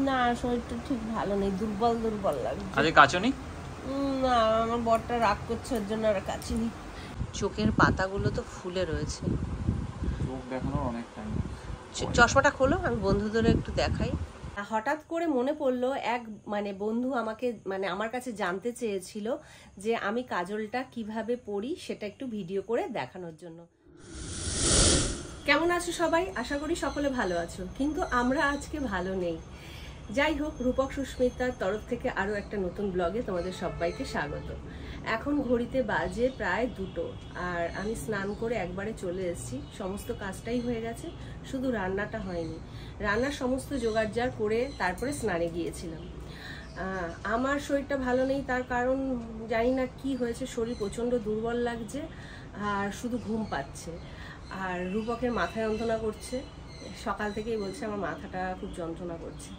না, শরীরটা ঠিক ভালো নেই, দুর্বল দুর্বল লাগছে। আজকে কাচনি? না, আমার বরটা রাগ করছে, ওর জন্য আর কাচিনি। চোখের পাতাগুলো তো ফুলে রয়েছে। চোখ দেখানোর অনেক টাইম। চশমাটা খোলো, আমি বন্ধুদের একটু দেখাই। হঠাৎ করে মনে পড়লো এক বন্ধু আমাকে আমার কাছে জানতে চেয়েছিল যে আমি কাজলটা কিভাবে পরি সেটা একটু ভিডিও করে দেখানোর জন্য। কেমন আছো সবাই? আশা করি সকলে ভালো আছো, কিন্তু আমরা আজকে ভালো নেই। যাই হোক, রূপক সুস্মিতার তরফ থেকে আরও একটা নতুন ব্লগে তোমাদের সবাইকে স্বাগত। এখন ঘড়িতে বাজে প্রায় 2টো, আর আমি স্নান করে একবারে চলে এসেছি। সমস্ত কাজটাই হয়ে গেছে, শুধু রান্নাটা হয়নি। রান্নার সমস্ত জোগাড়জার করে তারপরে স্নানে গিয়েছিলাম। আমার শরীরটা ভালো নেই, তার কারণ জানি না কি হয়েছে, শরীর প্রচণ্ড দুর্বল লাগছে আর শুধু ঘুম পাচ্ছে। আর রূপকের মাথায় যন্ত্রণা করছে, সকাল থেকেই বলছে আমার মাথাটা খুব যন্ত্রণা করছে।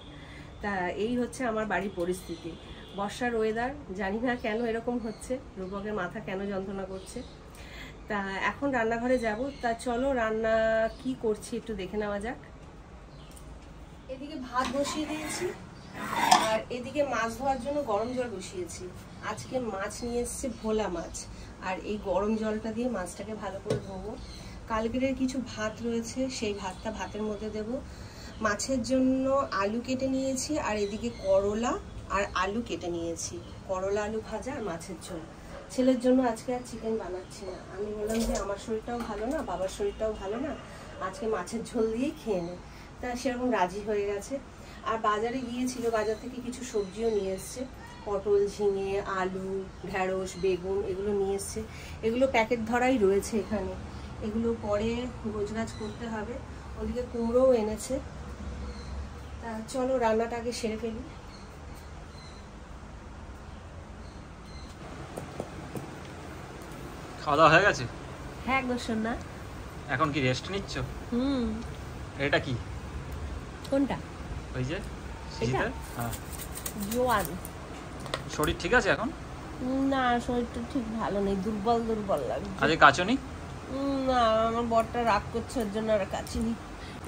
তা এই হচ্ছে আমার বাড়ির পরিস্থিতি। বর্ষার ওয়েদার, জানি না কেন এরকম হচ্ছে, রূপকের মাথা কেন যন্ত্রণা করছে। তা এখন রান্নাঘরে যাব, তা চলো রান্না কি করছি একটু দেখে নেওয়া যাক। এদিকে ভাত বসিয়ে দিয়েছি, আর এদিকে মাছ ধোয়ার জন্য গরম জল বসিয়েছি। আজকে মাছ নিয়ে এসেছে, ভোলা মাছ, আর এই গরম জলটা দিয়ে মাছটাকে ভালো করে ধোবো। কালকের কিছু ভাত রয়েছে, সেই ভাতটা ভাতের মধ্যে দেব। মাছের জন্য আলু কেটে নিয়েছি, আর এদিকে করলা আর আলু কেটে নিয়েছি। করলা আলু ভাজা আর মাছের ঝোল। ছেলের জন্য আজকে আর চিকেন বানাচ্ছি না, আমি বললাম যে আমার শরীরটাও ভালো না, বাবার শরীরটাও ভালো না, আজকে মাছের ঝোল দিয়েই খেয়ে নে। তা সেরকম রাজি হয়ে গেছে। আর বাজারে গিয়েছিল, বাজার থেকে কিছু সবজিও নিয়ে এসছে, পটল, ঝিঙে, আলু, ঢেঁড়স, বেগুন, এগুলো নিয়ে এসছে। এগুলো প্যাকেট ধরাই রয়েছে এখানে, এগুলো পরে গোছগাছ করতে হবে। ওদিকে কুমড়োও এনেছে। তা চলো রান্নাটা আগে সেরে ফেলি। খাওয়া দাওয়া হয়ে গেছে? হ্যাঁ গো সোনা। এখন কি রেস্ট নিচ্ছ? এটা কি? কোনটা? ওই যে সিজিতে? হ্যাঁ। জোয়ান। শরীর ঠিক আছে এখন? না, শরীরটা ঠিক ভালো নেই, দুর্বল দুর্বল লাগছে। আজকে কাচনি? না, আমার বরটা রাগ করছে, ওর জন্য আর কাচিনি।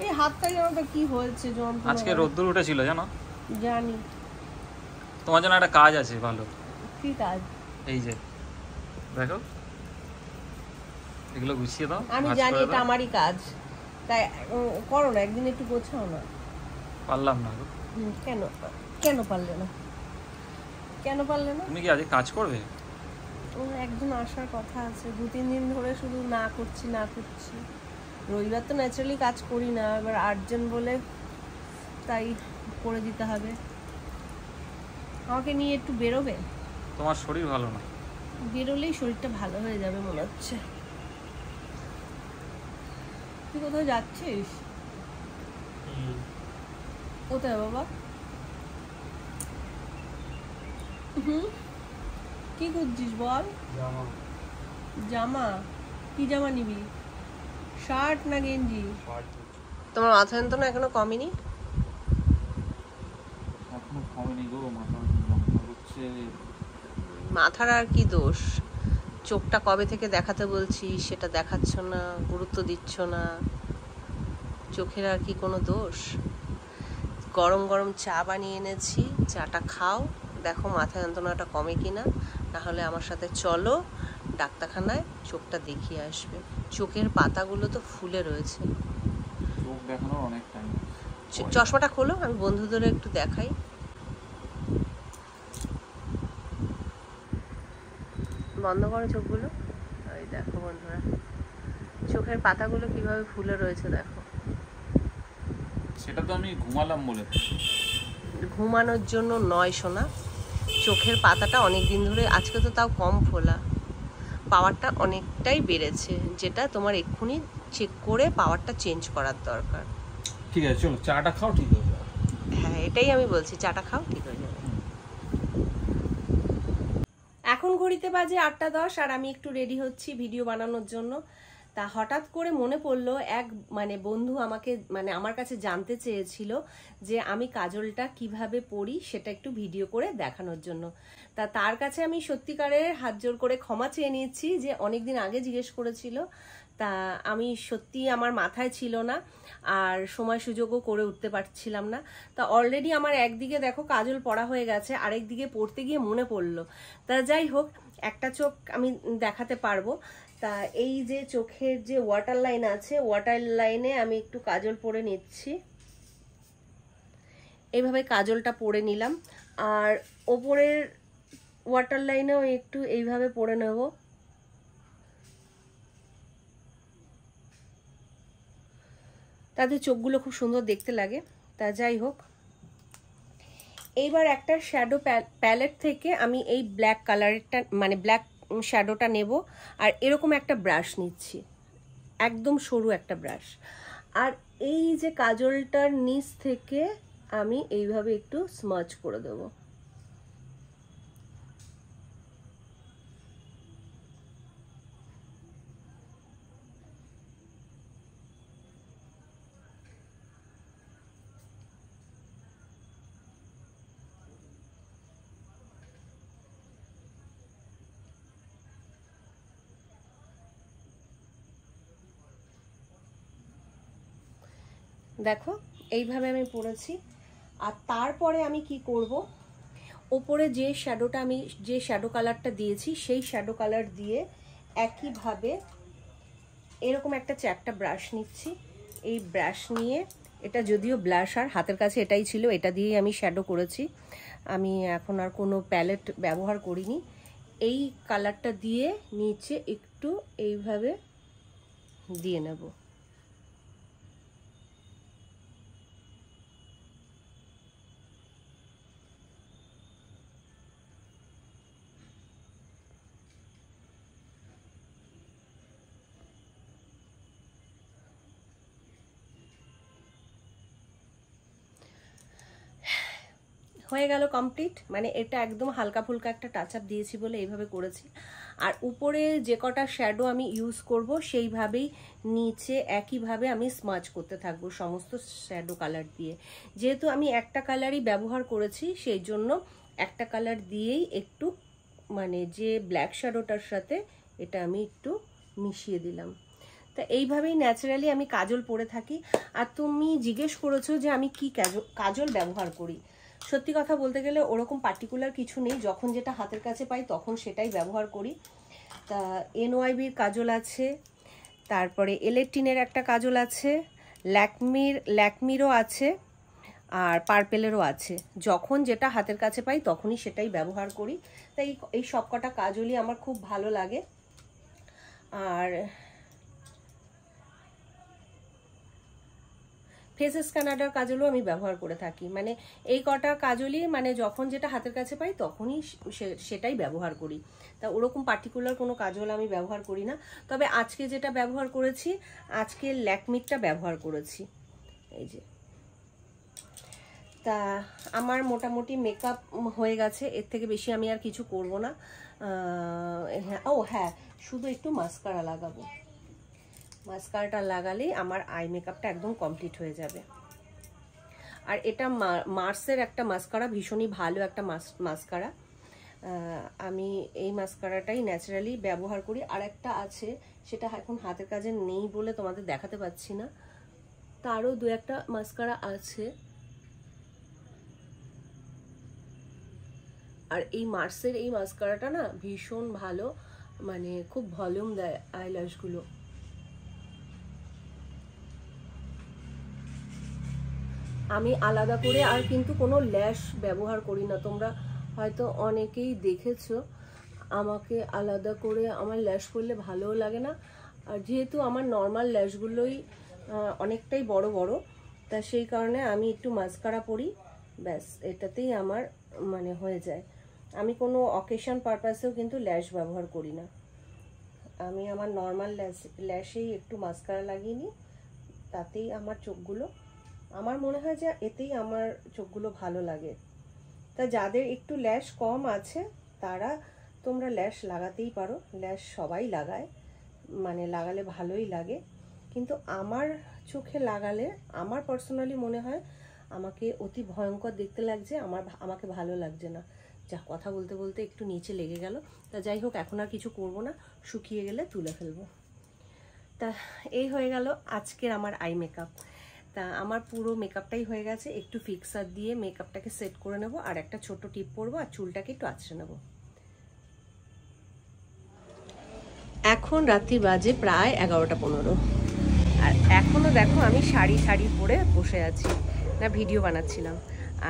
এই হাতটাই আমাদের কি হয়েছে, যন্ত্রণা। আজকে রোদ্দুর উঠেছিল জানো? জানি। তোমার জন্য একটা কাজ আছে ভালো। কি কাজ? এই যে দেখো, এগুলো গুছিয়ে দাও। আমি জানি এটা আমারই কাজ, তাই করো না, একদিন একটু গোছাও না। পারলাম না গো। কেন কেন পারলে না? কেন পারলে না? তুমি কি আজকে কাজ করবে? একজন আসার কথা আছে, 2-3 দিন ধরে শুধু না করছি না করছি। রবিবার তো ন্যাচারালি কাজ করি না, এবার আর্জেন্ট বলে তাই করে দিতে হবে। আমাকে নিয়ে একটু বেরোবে? তোমার শরীর ভালো না। বেরোলেই শরীরটা ভালো হয়ে যাবে মনে হচ্ছে। তুই কোথাও যাচ্ছিস? কোথায় বাবা? কি করছিস বল? জামা? কি জামা নিবি? শার্ট না গেঞ্জি? তোমার মাথা যন্ত্রণা এখনো কমেনি? এখনো কমেনি গো, মাথা যন্ত্রণা করছে। মাথার আর কি দোষ? চোখটা কবে থেকে দেখাতে বলছি সেটা দেখাচ্ছ না, গুরুত্ব দিচ্ছ না। চোখের আর কি কোনো দোষ? গরম গরম চা বানিয়ে এনেছি, চাটা খাও, দেখো মাথা যন্ত্রণাটা কমে কিনা। না হলে আমার সাথে চলো ডাক্তারখানায়, চোখটা দেখিয়ে আসবে। চোখের পাতাগুলো তো ফুলে রয়েছে। চোখ দেখানোর অনেক টাইম। চশমাটা খোলো, আমি বন্ধুদের একটু দেখাই। বন্ধ করো চোখগুলো। ওই দেখো বন্ধুরা, চোখের পাতাগুলো কিভাবে ফুলে রয়েছে দেখো। সেটা তো আমি ঘুমালাম বলে। ঘুমানোর জন্য নয় সোনা, চোখের পাতাটা অনেক দিন ধরে, আজকে তো তাও কম ফোলা, পাওয়ারটা অনেকটাই বেড়েছে, যেটা তোমার এক্ষুনি চেক করে পাওয়ারটা চেঞ্জ করার দরকার। ঠিক আছে চলো চাটা খাও, ঠিক হয়ে যাবে। হ্যাঁ এটাই আমি বলছি, চাটা খাও ঠিক হয়ে যাবে। এখন ঘড়িতে বাজে 8টা 10, আর আমি একটু রেডি হচ্ছি ভিডিও বানানোর জন্য। তা হঠাৎ করে মনে পড়লো এক বন্ধু আমাকে আমার কাছে জানতে চেয়েছিল যে আমি কাজলটা কিভাবে পরি সেটা একটু ভিডিও করে দেখানোর জন্য। তা তার কাছে আমি সত্যিকারের হাত জোর করে ক্ষমা চেয়ে নিচ্ছি যে অনেকদিন আগে জিজ্ঞেস করেছিল, তা আমি সত্যি আমার মাথায় ছিল না, আর সময় সুযোগও করে উঠতে পারছিলাম না। তা অলরেডি আমার একদিকে দেখো কাজল পড়া হয়ে গেছে, আরেক দিকে পড়তে গিয়ে মনে পড়লো। তা যাই হোক, একটা চোখ আমি দেখাতে পারবো। তা এই যে চোখের যে ওয়াটার লাইন আছে, ওয়াটার লাইনে আমি একটু কাজল পরে নিচ্ছি। এইভাবে কাজলটা পরে নিলাম, আর ওপরের ওয়াটার লাইনেও একটু এইভাবে পরে নেব। তাদের চোখগুলো খুব সুন্দর দেখতে লাগে। তা যাই হোক, এইবার একটা শ্যাডো প্যালেট থেকে আমি এই ব্ল্যাক কালারটা মানে ব্ল্যাক শ্যাডোটা নেব, আর এরকম একটা ব্রাশ নিচ্ছি, একদম সরু একটা ব্রাশ। আর এই যে কাজলটার নিচ থেকে আমি এইভাবে একটু স্মাচ করে দেবো। দেখো এইভাবে আমি পড়েছি। আর তারপরে আমি কি করব, ওপরে যে শ্যাডোটা আমি যে শ্যাডো কালারটা দিয়েছি সেই শ্যাডো কালার দিয়ে একইভাবে এরকম একটা চ্যাপটা ব্রাশ নিচ্ছি। এই ব্রাশ নিয়ে, এটা যদিও ব্লাশ আর হাতের কাছে এটাই ছিল, এটা দিয়েই আমি শ্যাডো করেছি। আমি এখন আর কোনো প্যালেট ব্যবহার করিনি। এই কালারটা দিয়ে নিচে একটু এইভাবে দিয়ে নেব। হয়ে গেল কমপ্লিট। মানে এটা একদম হালকা ফুলকা একটা টাচ আপ দিয়েছি বলে এইভাবে করেছি। আর উপরে যে কটা শ্যাডো আমি ইউজ করব সেইভাবেই নিচে একইভাবে আমি স্মাচ করতে থাকবো সমস্ত শ্যাডো কালার দিয়ে। যেহেতু আমি একটা কালারই ব্যবহার করেছি, সেই জন্য একটা কালার দিয়েই একটু মানে যে ব্ল্যাক শ্যাডোটার সাথে এটা আমি একটু মিশিয়ে দিলাম। তা এইভাবেই ন্যাচারালি আমি কাজল পরে থাকি। আর তুমি জিজ্ঞেস করেছো যে আমি কি কাজল ব্যবহার করি। সত্যি কথা বলতে গেলে ওরকম পার্টিকুলার কিছু নেই, যখন যেটা হাতের কাছে পাই তখন সেটাই ব্যবহার করি। তা NYBর কাজল আছে, তারপরে এলেকটিনের একটা কাজল আছে, ল্যাকমিরও আছে, আর পার্পেলেরও আছে। যখন যেটা হাতের কাছে পাই তখনই সেটাই ব্যবহার করি। তাই এই সব কটা কাজলই আমার খুব ভালো লাগে। আর ফেসেস কানাডার কাজলও আমি ব্যবহার করে থাকি। মানে এই কটা কাজলই মানে যখন যেটা হাতের কাছে পাই তখনই সেটাই ব্যবহার করি। তা ওরকম পার্টিকুলার কোনো কাজল আমি ব্যবহার করি না। তবে আজকে যেটা ব্যবহার করেছি, আজকে ল্যাকমিরটা ব্যবহার করেছি, এই যে। তা আমার মোটামুটি মেকআপ হয়ে গেছে, এর থেকে বেশি আমি আর কিছু করব না। হ্যাঁ, শুধু একটু মাস্কারা লাগাবো। মাস্কারাটা লাগালেই আমার আই মেকআপটা একদম কমপ্লিট হয়ে যাবে। আর এটা মার্সের একটা মাস্কারা, ভীষণই ভালো একটা মাস্কারা। আমি এই মাস্কারাটাই ন্যাচারালি ব্যবহার করি। আর একটা আছে, সেটা এখন হাতের কাছে নেই বলে তোমাদের দেখাতে পাচ্ছি না। তারও দু একটা মাস্কারা আছে। আর এই মার্সের এই মাস্কারাটা না ভীষণ ভালো, মানে খুব ভলিউম দেয় আইল্যাশগুলো। আমি আলাদা করে আর কিন্তু কোনো ল্যাশ ব্যবহার করি না। তোমরা হয়তো অনেকেই দেখেছো আমাকে আলাদা করে আমার ল্যাশ করলে ভালোও লাগে না। আর যেহেতু আমার নর্মাল ল্যাশগুলোই অনেকটাই বড় বড়, তা সেই কারণে আমি একটু মাস্কারা পরি, ব্যাস এটাতেই আমার মানে হয়ে যায়। আমি কোনো অকেশন পারপাসেও কিন্তু ল্যাশ ব্যবহার করি না। আমি আমার নর্মাল ল্যাশেই একটু মাস্কারা লাগিয়ে নিই, তাতেই আমার চোখগুলো, আমার মনে হয় যে এতেই আমার চোখগুলো ভালো লাগে। তা যাদের একটু ল্যাশ কম আছে তারা তোমরা ল্যাশ লাগাতেই পারো, ল্যাশ সবাই লাগায়, মানে লাগালে ভালোই লাগে। কিন্তু আমার চোখে লাগালে আমার পার্সোনালি মনে হয় আমাকে অতি ভয়ঙ্কর দেখতে লাগছে, আমাকে ভালো লাগছে না। যা কথা বলতে বলতে একটু নিচে লেগে গেল। তা যাই হোক, এখন আর কিছু করব না, শুকিয়ে গেলে তুলে ফেলবো। তা এই হয়ে গেল আজকের আমার আই মেকআপ। তা আমার পুরো মেকআপটাই হয়ে গেছে, একটু ফিক্সার দিয়ে মেকআপটাকে সেট করে নেব আর একটা ছোট টিপ পরবো আর চুলটাকে একটু আঁচড়ে নেব। এখন রাত্রি বাজে প্রায় 11:15 আর এখনও দেখো আমি শাড়ি পরে বসে আছি, না ভিডিও বানাচ্ছিলাম।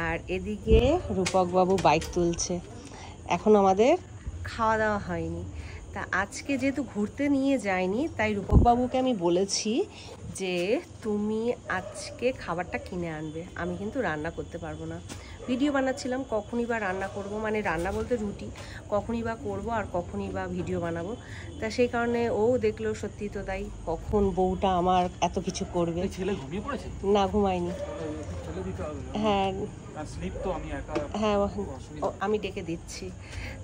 আর এদিকে রূপকবাবু বাইক তুলছে। এখন আমাদের খাওয়া দাওয়া হয়নি। তা আজকে যেহেতু ঘুরতে নিয়ে যায়নি, তাই রূপকবাবুকে আমি বলেছি যে তুমি আজকে খাবারটা কিনে আনবে, আমি কিন্তু রান্না করতে পারবো না। ভিডিও বানাচ্ছিলাম, কখনই বা রান্না করব, মানে রান্না বলতে রুটি, কখনই বা করবো আর কখনই বা ভিডিও বানাবো। তা সেই কারণে ও দেখলো সত্যি তো তাই, কখন বউটা আমার এত কিছু করবে। ছেলে ঘুমিয়ে পড়েছে? না, ঘুমায়নি। হ্যাঁ হ্যাঁ, আমি ডেকে দিচ্ছি।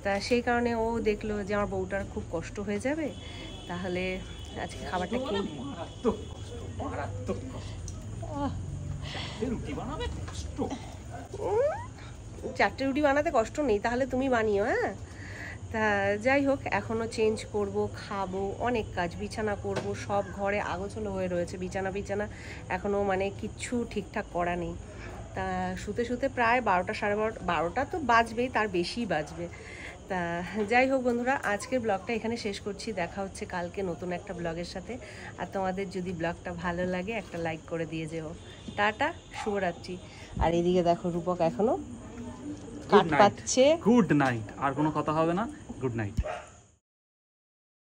তা সেই কারণে ও দেখলো যে আমার বউটার খুব কষ্ট হয়ে যাবে, তাহলে আজকে খাবারটা কিনে। চারটে রুটি বানাতে কষ্ট নেই, তাহলে তুমি বানিও। হ্যাঁ, তা যাই হোক, এখনও চেঞ্জ করব, খাবো, অনেক কাজ, বিছানা করব, সব ঘরে আগোছালো হয়ে রয়েছে, বিছানা এখনও মানে কিচ্ছু ঠিকঠাক করা নেই। তা শুতে প্রায় 12টা, 12:30 তো বাজবেই, তার বেশিই বাজবে। তা যাই হোক বন্ধুরা, আজকের ব্লগটা এখানে শেষ করছি। দেখা হচ্ছে কালকে নতুন একটা ব্লগের সাথে। আর তোমাদের যদি ব্লগটা ভালো লাগে একটা লাইক করে দিয়ে যেও। টাটা, শুভরাত্রি। আর এদিকে দেখো রূপক এখনো কাট পাচ্ছে। গুড নাইট, আর কোনো কথা হবে না। Good night.